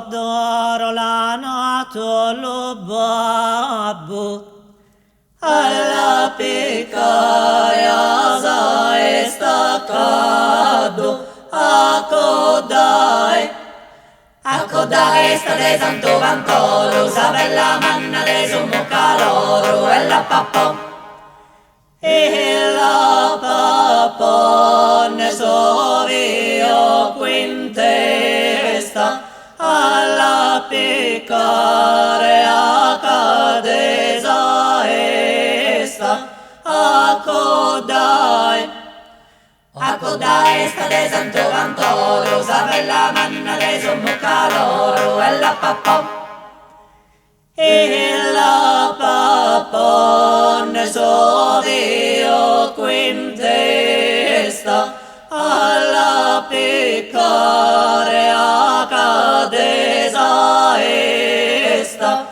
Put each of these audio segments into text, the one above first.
Adoro la nato lo babbo alla piccaia è staccato accodai sta de santo vantoro sabella manna de sumo caloro e la pappo ne so io quintesta alla piccare a cadesa esta accodai sta de santo vantoro sabella manna de sumo caloro e la pappo ne so io quintesta alla piccare a cadesa esta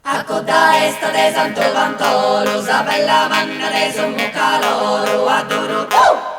accodai sta de santo vantoro sabella manna de sumo caloro adoro